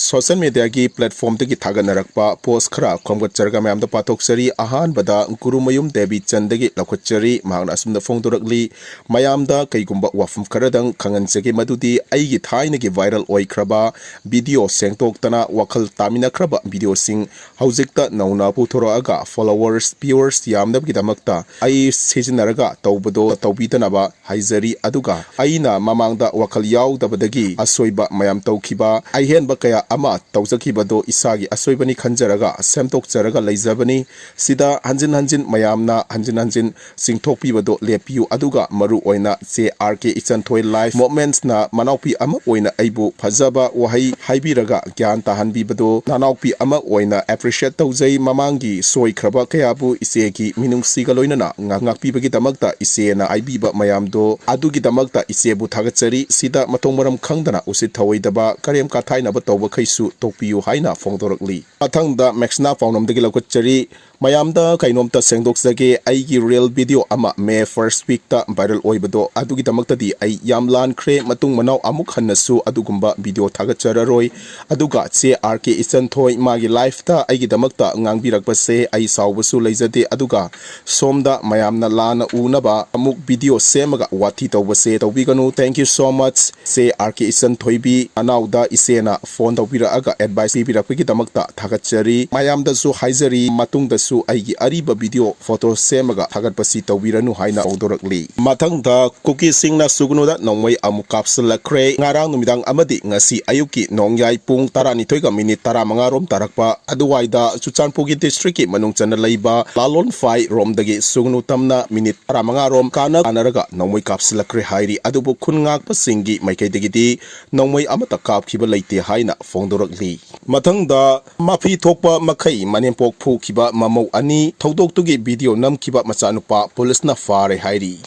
social media की platform की थागनरक्पा post खरा खोमगतचरगा मैम पाथोक्चरी अहानबदा गुरुमयुम देवी चंदगी लखुच्चरी महांगना असुमदा फोंदोरकली मयामदा कईगुंबा वाफम खरदंग खंगनचगे मदुदी अईगी थाइनगी वायरल ओइख्रबा वीडियो सेंगतोक्तना वखल तामिनख्रबा वीडियो सिंग हौजिकता नौना पुथोरअगा फॉलोवर्स व्यूअर्स यामदबगिदमक्ता अई सिजनरगा तौबदो तौबीदनबा हाइजरी अदुगा अईना ममांगदा वखल याउदबदगी असोइबा मयाम तौखिबा अहेनबा कया अमा तौजखिबदो इसागी असोइबनी खंजरगा सेमतोकचरगा लैजबनी सिदा हंजिन हंजिन मयामना हंजिन हंजिन सिंगथोकपिबदो लेपियु अदुगा मरु ओइना जे आरके इचनथोय लाइफ मोमेंट्स ना मनाउपी अमा ओइना अइबु फजबा वहई हाइबिरगा ज्ञान ताहनबिबदो नानाउपी अमा ओइना appreciate तौजै ममांगी सोइख्रबा कयाबु इसेगी मिनुंगसिगा लोइनना ngakpibagi damakta isena aibiba mayamdo adugi damakta isebu thagachari sida matongmaram khangdana usit thawoidaba karem ka thaina ba tawba khaisu tokpiyu haina fongdorokli athangda maxna pawnamdagi lokachari mayamda kainomta sengdoksage aigi real video ama May 1st week ta viral oibado adugi damakta di ai yamlan khre matung manau amuk hannasu adugumba video thagachararoi aduga che RK Ichan thoi magi life ta aigi damakta ngangbirakpase ai sawbasu leijade aduga somda mayamna lana unaba amuk video semaga wathi tawbase tawbiganu thank you so much se RK Ichan thoibi anauda isena phone tawbira aga advice birakpagi damakta thagachari mayamda su haizari matungda su aigi ariba video photo semaga thagatpasi tawbiranu haina awdorakli mathangda cookie singna sugnuda nongmai amu kapsulakre ngarang numidang amadi ngasi ayuki nongyai pung 12 minute 15 rom tarakpa aduwaida chuchanpugi district ki manungchana leiba lalon fai romdagi sugnu tamna minute 15 rom kana anaraga nongmai kapsulakre hairi adubu khungak pasingi maikaidagidi nongmai amata kapkhiba leite haina fongdorakli mathangda mafi thokpa makhai manempok phukiba mamau ani thodoktugi video namkiba machanupa police na fare hairi